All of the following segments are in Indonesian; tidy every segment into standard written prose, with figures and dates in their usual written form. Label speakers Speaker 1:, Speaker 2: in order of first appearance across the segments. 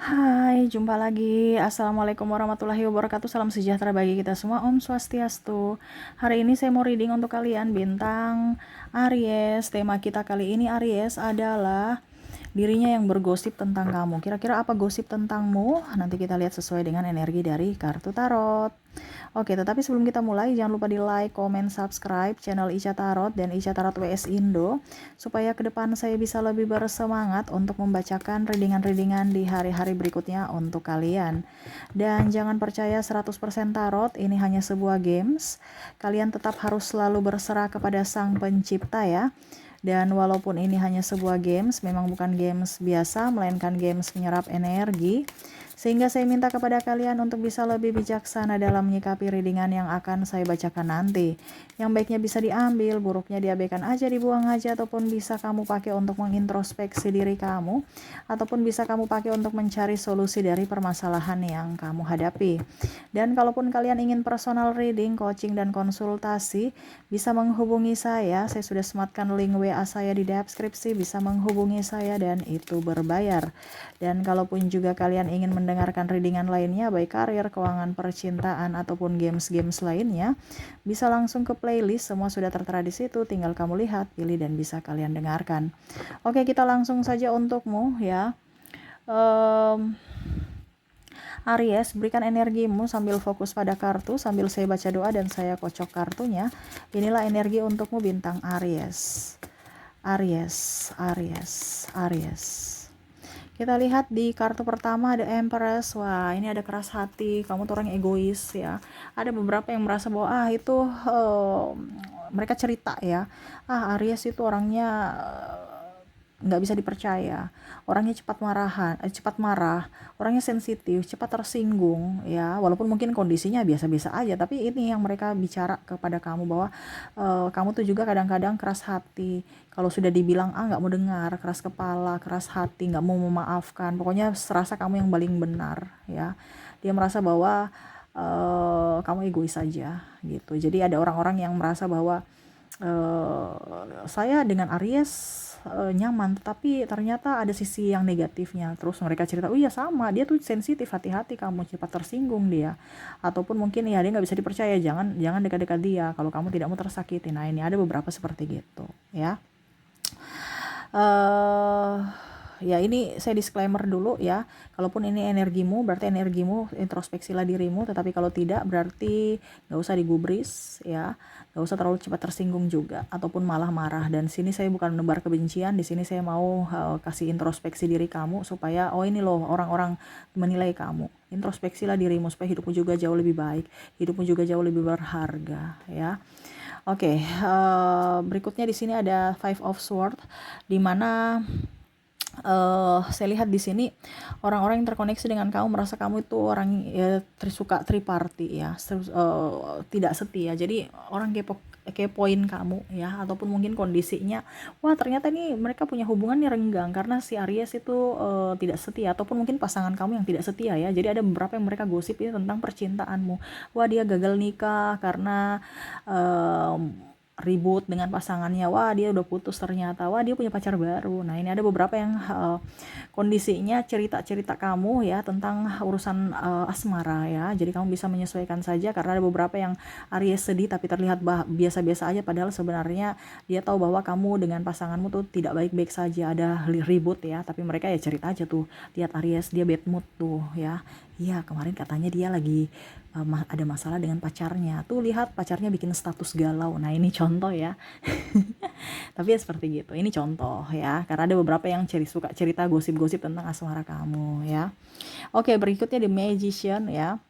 Speaker 1: Hai, jumpa lagi. Assalamualaikum warahmatullahi wabarakatuh. Salam sejahtera bagi kita semua. Om Swastiastu. Hari ini saya mau reading untuk kalian bintang Aries. Tema kita kali ini Aries adalah dirinya yang bergosip tentang kamu. Kira-kira apa gosip tentangmu? Nanti kita lihat sesuai dengan energi dari kartu tarot. Oke, tetapi sebelum kita mulai, jangan lupa di like, comment, subscribe channel Ica Tarot dan Ica Tarot WS Indo, supaya ke depan saya bisa lebih bersemangat untuk membacakan readingan-readingan di hari-hari berikutnya untuk kalian. Dan jangan percaya 100% tarot, ini hanya sebuah games. Kalian tetap harus selalu berserah kepada Sang Pencipta ya. Dan walaupun ini hanya sebuah games, memang bukan games biasa, melainkan games menyerap energi. Sehingga saya minta kepada kalian untuk bisa lebih bijaksana dalam menyikapi readingan yang akan saya bacakan nanti. Yang baiknya bisa diambil, buruknya diabaikan aja, dibuang aja, ataupun bisa kamu pakai untuk mengintrospeksi diri kamu, ataupun bisa kamu pakai untuk mencari solusi dari permasalahan yang kamu hadapi. Dan kalaupun kalian ingin personal reading, coaching, dan konsultasi, bisa menghubungi saya sudah sematkan link WA saya di deskripsi, bisa menghubungi saya dan itu berbayar. Dan kalaupun juga kalian ingin mendengarkan readingan lainnya, baik karir, keuangan, percintaan, ataupun games-games lainnya, bisa langsung ke playlist, semua sudah tertera di situ, tinggal kamu lihat, pilih, dan bisa kalian dengarkan. Oke, kita langsung saja untukmu ya. Aries, berikan energimu sambil fokus pada kartu, sambil saya baca doa dan saya kocok kartunya. Inilah energi untukmu bintang Aries. Aries, Aries, Aries. Kita lihat di kartu pertama ada Empress. Wah, ini ada keras hati. Kamu tuh orang egois ya. Ada beberapa yang merasa bahwa itu mereka cerita ya. Aries itu orangnya nggak bisa dipercaya, orangnya cepat marah, orangnya sensitif, cepat tersinggung ya, walaupun mungkin kondisinya biasa-biasa aja, tapi ini yang mereka bicara kepada kamu bahwa kamu tuh juga kadang-kadang keras hati, kalau sudah dibilang nggak mau dengar, keras kepala, keras hati, nggak mau memaafkan, pokoknya serasa kamu yang paling benar ya. Dia merasa bahwa kamu egois saja gitu. Jadi ada orang-orang yang merasa bahwa saya dengan Aries nyaman, tetapi ternyata ada sisi yang negatifnya. Terus mereka cerita, oh iya sama, dia tuh sensitif, hati-hati kamu, cepat tersinggung dia, ataupun mungkin ya dia nggak bisa dipercaya, jangan dekat-dekat dia kalau kamu tidak mau tersakiti. Nah, ini ada beberapa seperti gitu ya. Ya ini saya disclaimer dulu ya, kalaupun ini energimu berarti energimu, introspeksilah dirimu, tetapi kalau tidak berarti nggak usah digubris ya, nggak usah terlalu cepat tersinggung juga ataupun malah marah. Dan sini saya bukan menebar kebencian, di sini saya mau kasih introspeksi diri kamu supaya ini loh orang-orang menilai kamu. Introspeksilah dirimu supaya hidupmu juga jauh lebih baik, hidupmu juga jauh lebih berharga ya. Oke, berikutnya di sini ada Five of Swords, di mana saya lihat di sini orang-orang yang terkoneksi dengan kamu merasa kamu itu orang ya, suka triparty ya, tidak setia. Jadi orang kepoin kamu ya, ataupun mungkin kondisinya, wah ternyata ini mereka punya hubungan yang renggang karena si Aries itu tidak setia, ataupun mungkin pasangan kamu yang tidak setia ya. Jadi ada beberapa yang mereka gosip ini tentang percintaanmu. Wah dia gagal nikah karena ribut dengan pasangannya, wah dia udah putus ternyata, wah dia punya pacar baru. Nah ini ada beberapa yang kondisinya cerita-cerita kamu ya tentang urusan asmara ya. Jadi kamu bisa menyesuaikan saja, karena ada beberapa yang Aries sedih tapi terlihat biasa-biasa aja, padahal sebenarnya dia tahu bahwa kamu dengan pasanganmu tuh tidak baik-baik saja, ada ribut ya, tapi mereka ya cerita aja tuh, lihat Aries dia bad mood tuh ya. Iya kemarin katanya dia lagi ada masalah dengan pacarnya, tuh lihat pacarnya bikin status galau. Nah ini contoh ya. Tapi ya seperti gitu, ini contoh ya, karena ada beberapa yang suka cerita gosip-gosip tentang asmara kamu ya. Oke, berikutnya The Magician ya.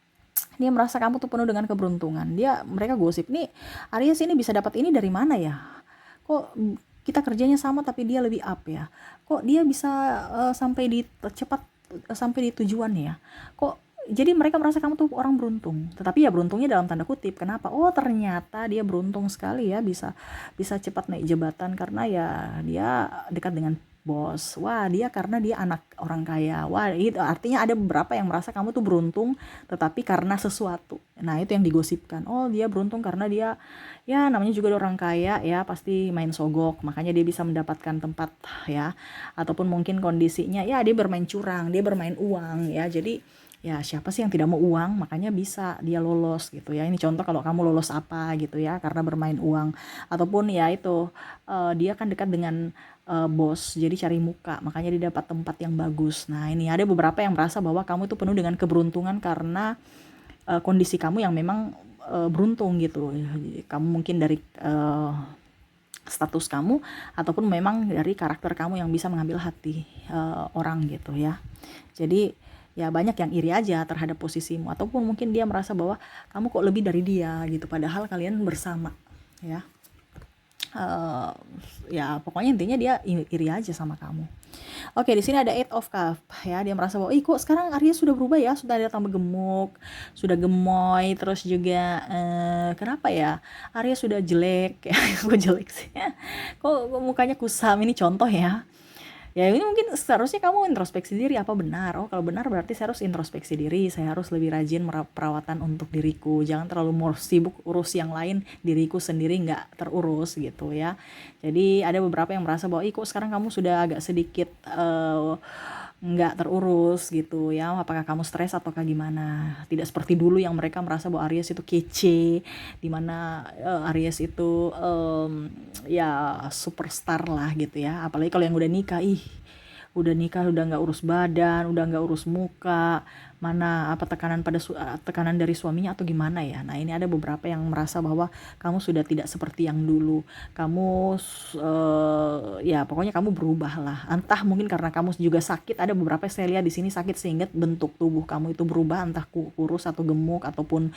Speaker 1: Dia merasa kamu tuh penuh dengan keberuntungan. Mereka gosip nih, Aries ini bisa dapat ini dari mana ya, kok kita kerjanya sama tapi dia lebih up ya, kok dia bisa sampai di tujuan ya, kok. Jadi mereka merasa kamu tuh orang beruntung, tetapi ya beruntungnya dalam tanda kutip. Kenapa? Oh ternyata dia beruntung sekali ya, bisa cepat naik jabatan karena ya dia dekat dengan bos. Wah, dia karena dia anak orang kaya. Wah, itu artinya ada beberapa yang merasa kamu tuh beruntung tetapi karena sesuatu. Nah, itu yang digosipkan. Oh, dia beruntung karena dia ya namanya juga orang kaya ya, pasti main sogok. Makanya dia bisa mendapatkan tempat ya. Ataupun mungkin kondisinya ya dia bermain curang, dia bermain uang ya. Jadi ya siapa sih yang tidak mau uang, makanya bisa dia lolos gitu ya. Ini contoh kalau kamu lolos apa gitu ya karena bermain uang. Ataupun ya itu dia kan dekat dengan bos, jadi cari muka, makanya dia dapat tempat yang bagus. Nah, ini ada beberapa yang merasa bahwa kamu itu penuh dengan keberuntungan karena kondisi kamu yang memang beruntung gitu. Kamu mungkin dari status kamu ataupun memang dari karakter kamu yang bisa mengambil hati orang gitu ya. Jadi ya banyak yang iri aja terhadap posisimu, ataupun mungkin dia merasa bahwa kamu kok lebih dari dia gitu, padahal kalian bersama ya. Ya pokoknya intinya dia iri aja sama kamu. Oke, di sini ada Eight of Cup ya. Dia merasa bahwa, kok sekarang Aries sudah berubah ya, sudah ada tambah gemuk, sudah gemoy, terus juga kenapa ya? Aries sudah jelek ya. Kok jelek sih? Kok mukanya kusam, ini contoh ya. Ya ini mungkin seharusnya kamu introspeksi diri, apa benar? Oh, kalau benar berarti saya harus introspeksi diri, saya harus lebih rajin perawatan untuk diriku, jangan terlalu sibuk urus yang lain, diriku sendiri nggak terurus gitu ya. Jadi ada beberapa yang merasa bahwa kok sekarang kamu sudah agak sedikit nggak terurus gitu ya, apakah kamu stres ataukah gimana. Tidak seperti dulu yang mereka merasa bahwa Aries itu kece, dimana Aries itu ya superstar lah gitu ya. Apalagi kalau yang udah nikah udah nggak urus badan, udah nggak urus muka, mana apa tekanan dari suaminya atau gimana ya. Nah, ini ada beberapa yang merasa bahwa kamu sudah tidak seperti yang dulu. Kamu ya pokoknya kamu berubah lah. Entah mungkin karena kamu juga sakit, ada beberapa saya lihat di sini sakit sehingga bentuk tubuh kamu itu berubah, entah kurus atau gemuk ataupun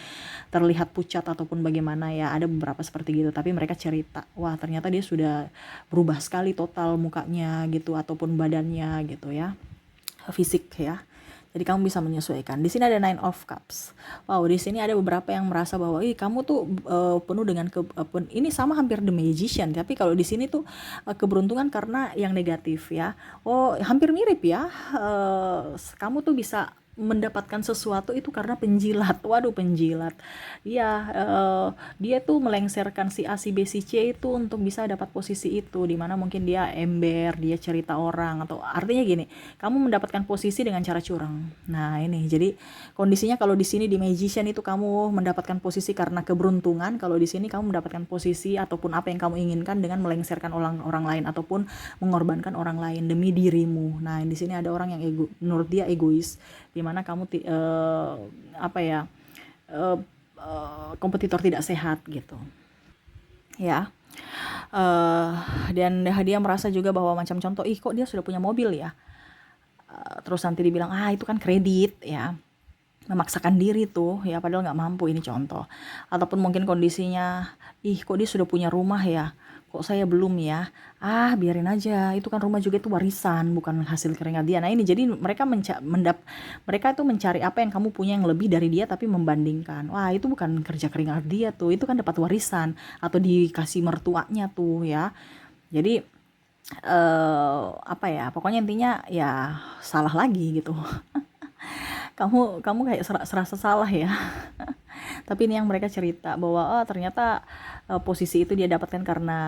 Speaker 1: terlihat pucat ataupun bagaimana ya. Ada beberapa seperti gitu, tapi mereka cerita, wah ternyata dia sudah berubah sekali total mukanya gitu ataupun badannya gitu ya, fisik ya. Jadi kamu bisa menyesuaikan. Di sini ada Nine of Cups. Wow, di sini ada beberapa yang merasa bahwa kamu tuh penuh dengan ini sama hampir The Magician, tapi kalau di sini tuh keberuntungan karena yang negatif ya. Oh, hampir mirip ya. Kamu tuh bisa mendapatkan sesuatu itu karena penjilat. Waduh, penjilat. Iya, dia tuh melengsarkan si A, si B, si C itu untuk bisa dapat posisi itu, dimana mungkin dia ember, dia cerita orang, atau artinya gini, kamu mendapatkan posisi dengan cara curang. Nah, ini jadi kondisinya kalau di sini di Magician itu kamu mendapatkan posisi karena keberuntungan, kalau di sini kamu mendapatkan posisi ataupun apa yang kamu inginkan dengan melengsarkan orang lain ataupun mengorbankan orang lain demi dirimu. Nah, di sini ada orang yang menurut dia egois, dimana kamu kompetitor tidak sehat gitu ya. Dan dia merasa juga bahwa macam contoh, kok dia sudah punya mobil ya, terus nanti dibilang itu kan kredit ya, memaksakan diri tuh ya padahal nggak mampu, ini contoh. Ataupun mungkin kondisinya, kok dia sudah punya rumah ya, kok saya belum ya, biarin aja, itu kan rumah juga itu warisan, bukan hasil keringat dia. Nah, ini jadi mereka mereka itu mencari apa yang kamu punya yang lebih dari dia, tapi membandingkan, wah itu bukan kerja keringat dia tuh, itu kan dapat warisan atau dikasih mertuanya tuh ya. Jadi apa ya, pokoknya intinya ya salah lagi gitu. kamu kayak serasa salah ya. Tapi ini yang mereka cerita bahwa ternyata posisi itu dia dapatkan karena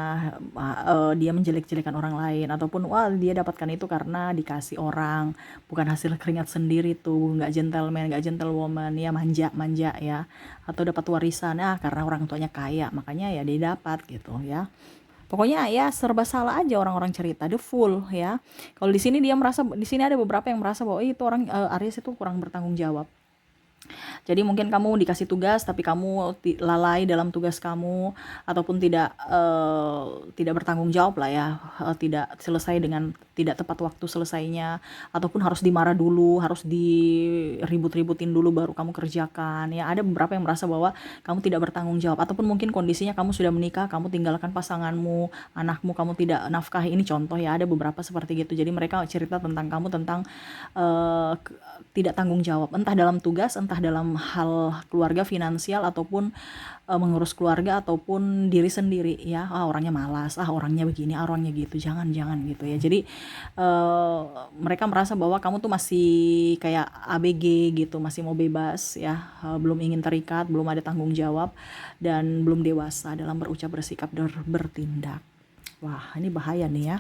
Speaker 1: dia menjelek-jelekan orang lain, ataupun dia dapatkan itu karena dikasih orang, bukan hasil keringat sendiri tuh, nggak gentleman, nggak gentlewoman ya, manja ya, atau dapat warisan karena orang tuanya kaya, makanya ya dia dapat gitu ya. Pokoknya ya serba salah aja orang-orang cerita, the fool ya. Kalau di sini di sini ada beberapa yang merasa bahwa itu orang Aries itu kurang bertanggung jawab. Jadi mungkin kamu dikasih tugas tapi kamu lalai dalam tugas kamu, ataupun tidak bertanggung jawab lah ya, tidak selesai dengan tidak tepat waktu selesainya, ataupun harus dimarah dulu, harus diribut-ributin dulu baru kamu kerjakan ya. Ada beberapa yang merasa bahwa kamu tidak bertanggung jawab, ataupun mungkin kondisinya kamu sudah menikah, kamu tinggalkan pasanganmu, anakmu kamu tidak nafkahi, ini contoh ya, ada beberapa seperti gitu. Jadi mereka cerita tentang kamu tentang tidak tanggung jawab, entah dalam tugas, entah dalam hal keluarga, finansial, ataupun mengurus keluarga ataupun diri sendiri ya. Orangnya malas, orangnya begini, orangnya gitu, jangan gitu ya. Jadi eh, mereka merasa bahwa kamu tuh masih kayak ABG gitu, masih mau bebas ya, belum ingin terikat, belum ada tanggung jawab, dan belum dewasa dalam berucap, bersikap, dan bertindak. Wah, ini bahaya nih ya.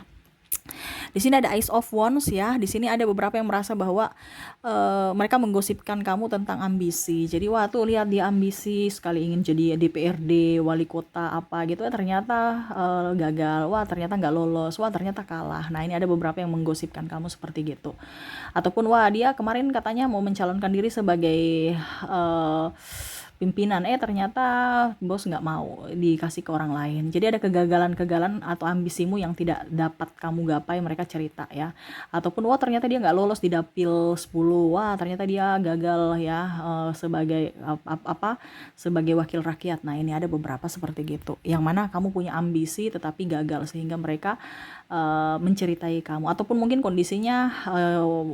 Speaker 1: Di sini ada Ace of Wands ya. Di sini ada beberapa yang merasa bahwa mereka menggosipkan kamu tentang ambisi. Jadi wah tuh lihat dia ambisi sekali, ingin jadi DPRD, wali kota apa gitu, ternyata gagal. Wah ternyata nggak lolos. Wah ternyata kalah. Nah ini ada beberapa yang menggosipkan kamu seperti gitu. Ataupun wah dia kemarin katanya mau mencalonkan diri sebagai pimpinan, ternyata bos nggak mau, dikasih ke orang lain. Jadi ada kegagalan-kegagalan atau ambisimu yang tidak dapat kamu gapai, mereka cerita ya. Ataupun wah ternyata dia nggak lolos di dapil 10, wah ternyata dia gagal ya, sebagai sebagai wakil rakyat. Nah ini ada beberapa seperti gitu, yang mana kamu punya ambisi tetapi gagal, sehingga mereka menceritai kamu. Ataupun mungkin kondisinya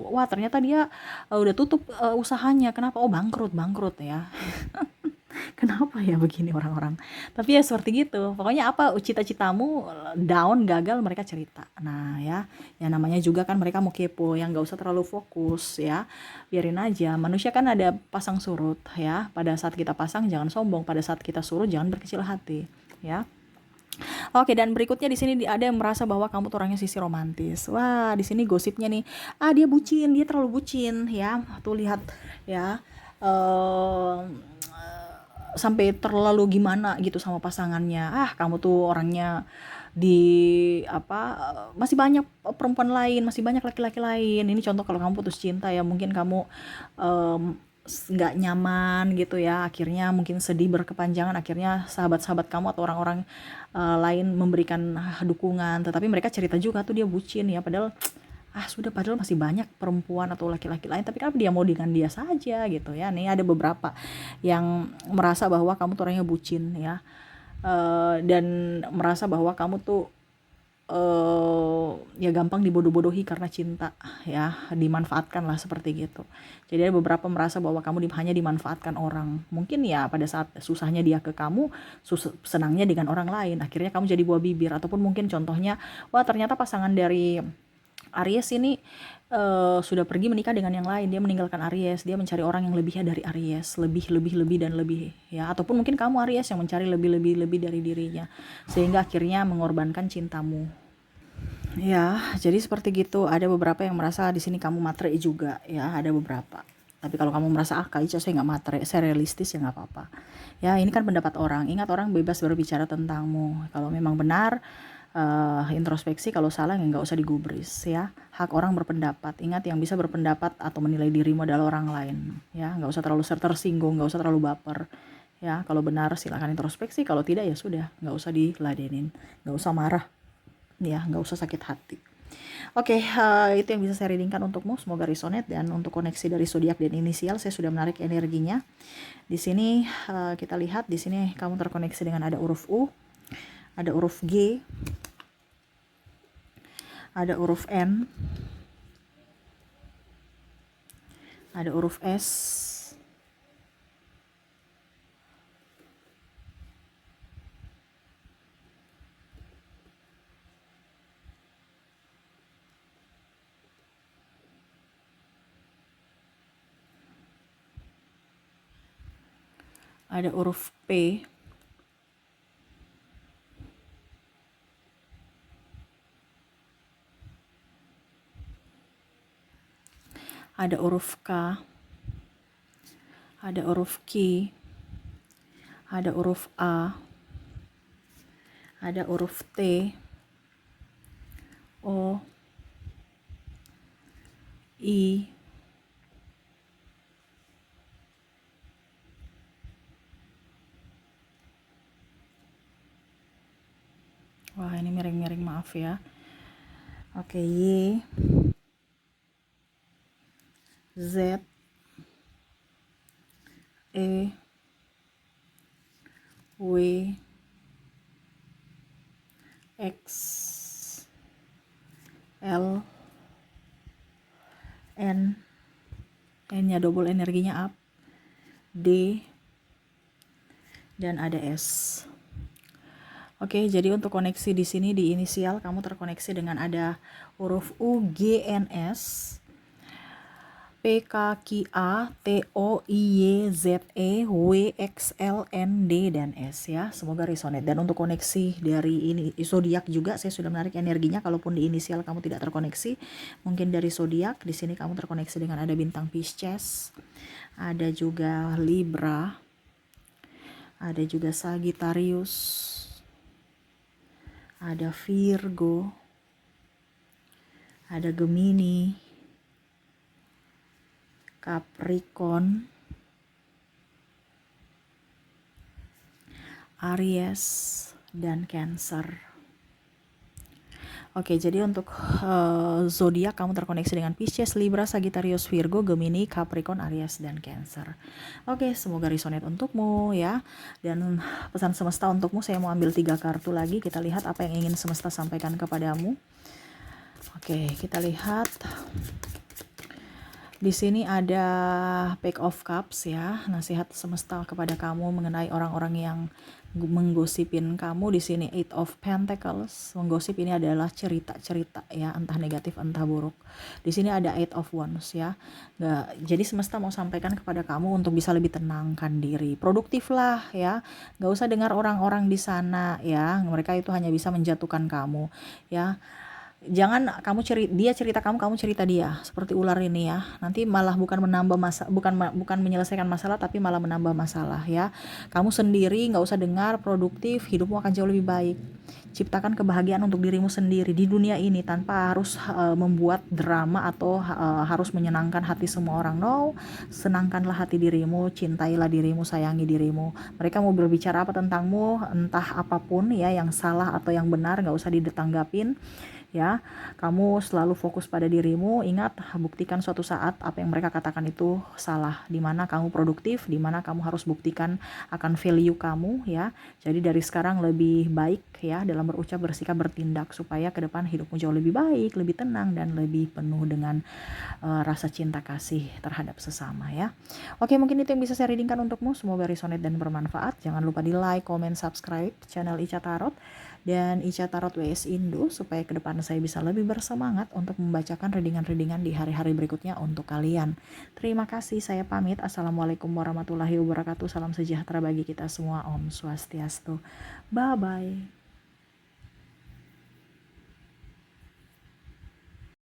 Speaker 1: wah ternyata dia udah tutup usahanya, kenapa, oh bangkrut bangkrut ya. Kenapa ya begini orang-orang? Tapi ya seperti gitu. Pokoknya apa cita-citamu down, gagal, mereka cerita. Nah ya, ya namanya juga kan mereka mau kepo, yang nggak usah terlalu fokus ya. Biarin aja. Manusia kan ada pasang surut ya. Pada saat kita pasang jangan sombong, pada saat kita surut jangan berkecil hati ya. Oke, dan berikutnya di sini ada yang merasa bahwa kamu tuh orangnya sisi romantis. Wah, di sini gosipnya nih, dia bucin, dia terlalu bucin ya. Tuh lihat ya. eh Sampai terlalu gimana gitu sama pasangannya. Kamu tuh orangnya di masih banyak perempuan lain, masih banyak laki-laki lain. Ini contoh kalau kamu putus cinta ya, mungkin kamu nggak nyaman gitu ya, akhirnya mungkin sedih berkepanjangan, akhirnya sahabat-sahabat kamu atau orang-orang lain memberikan dukungan, tetapi mereka cerita juga tuh dia bucin ya, padahal sudah, padahal masih banyak perempuan atau laki-laki lain, tapi kenapa dia mau dengan dia saja gitu ya. Nih ada beberapa yang merasa bahwa kamu tuh orangnya bucin ya, dan merasa bahwa kamu tuh ya gampang dibodoh-bodohi karena cinta ya, dimanfaatkan lah seperti gitu. Jadi ada beberapa merasa bahwa kamu hanya dimanfaatkan orang, mungkin ya pada saat susahnya dia ke kamu, senangnya dengan orang lain, akhirnya kamu jadi buah bibir. Ataupun mungkin contohnya, wah ternyata pasangan dari Aries ini sudah pergi menikah dengan yang lain, dia meninggalkan Aries, dia mencari orang yang lebihnya dari Aries, lebih dan lebih ya. Ataupun mungkin kamu Aries yang mencari lebih dari dirinya, sehingga akhirnya mengorbankan cintamu ya. Jadi seperti gitu. Ada beberapa yang merasa di sini kamu matre juga ya, ada beberapa. Tapi kalau kamu merasa Kak Ica saya nggak matre, saya realistis, ya nggak apa-apa ya. Ini kan pendapat orang, ingat orang bebas berbicara tentangmu. Kalau memang benar, introspeksi, kalau salah ya nggak usah digubris ya. Hak orang berpendapat. Ingat, yang bisa berpendapat atau menilai dirimu adalah orang lain ya. Nggak usah terlalu tersinggung, nggak usah terlalu baper ya. Kalau benar silakan introspeksi, kalau tidak ya sudah, nggak usah diladenin, nggak usah marah ya, nggak usah sakit hati. Oke, itu yang bisa saya readingkan untukmu. Semoga resonate. Dan untuk koneksi dari zodiak dan inisial, saya sudah menarik energinya. Di sini kita lihat, di sini kamu terkoneksi dengan ada huruf U, ada huruf G, ada huruf N, ada huruf S, ada huruf P, ada huruf K, ada huruf Q, ada huruf A, ada huruf T, O, I, wah ini miring-miring, maaf ya. Oke, Y, Z, E, W, X, L, N, N-nya double energinya up, D, dan ada S. Oke, jadi untuk koneksi di sini di inisial kamu terkoneksi dengan ada huruf U, G, N, S, P, K, Q, A, T, O, I, Y, Z, E, W, X, L, N, D, dan S ya. Semoga resonate. Dan untuk koneksi dari ini zodiak juga saya sudah menarik energinya. Kalaupun di inisial kamu tidak terkoneksi, mungkin dari zodiak di sini kamu terkoneksi dengan ada bintang Pisces, ada juga Libra, ada juga Sagittarius, ada Virgo, ada Gemini, Capricorn, Aries, dan Cancer. Oke, jadi untuk zodiak kamu terkoneksi dengan Pisces, Libra, Sagittarius, Virgo, Gemini, Capricorn, Aries, dan Cancer. Oke, semoga resonate untukmu ya. Dan pesan semesta untukmu, saya mau ambil 3 kartu lagi. Kita lihat apa yang ingin semesta sampaikan kepadamu. Oke, kita lihat. Di sini ada Page of Cups ya, nasihat semesta kepada kamu mengenai orang-orang yang menggosipin kamu. Di sini Eight of Pentacles, menggosip ini adalah cerita-cerita ya, entah negatif entah buruk. Di sini ada Eight of Wands ya. Jadi semesta mau sampaikan kepada kamu untuk bisa lebih tenangkan diri, produktif lah ya. Gak usah dengar orang-orang di sana ya, mereka itu hanya bisa menjatuhkan kamu ya. Jangan kamu dia cerita kamu, kamu cerita dia, seperti ular ini ya. Nanti malah bukan menambah bukan menyelesaikan masalah, tapi malah menambah masalah ya. Kamu sendiri nggak usah dengar, produktif, hidupmu akan jauh lebih baik. Ciptakan kebahagiaan untuk dirimu sendiri di dunia ini tanpa harus membuat drama atau harus menyenangkan hati semua orang. No, senangkanlah hati dirimu, cintailah dirimu, sayangi dirimu. Mereka mau berbicara apa tentangmu, entah apapun ya, yang salah atau yang benar, nggak usah ditanggapin ya. Kamu selalu fokus pada dirimu. Ingat, buktikan suatu saat apa yang mereka katakan itu salah, dimana kamu produktif, dimana kamu harus buktikan akan value kamu ya. Jadi dari sekarang lebih baik ya dalam berucap, bersikap, bertindak, supaya ke depan hidupmu jauh lebih baik, lebih tenang, dan lebih penuh dengan rasa cinta kasih terhadap sesama ya. Oke, mungkin itu yang bisa saya readingkan untukmu. Semoga resonate dan bermanfaat. Jangan lupa di like, comment, subscribe channel Ica Tarot dan Ica Tarot WS Indo, supaya ke depan saya bisa lebih bersemangat untuk membacakan readingan-readingan di hari-hari berikutnya untuk kalian. Terima kasih, saya pamit. Assalamualaikum warahmatullahi wabarakatuh. Salam sejahtera bagi kita semua. Om Swastiastu. Bye-bye.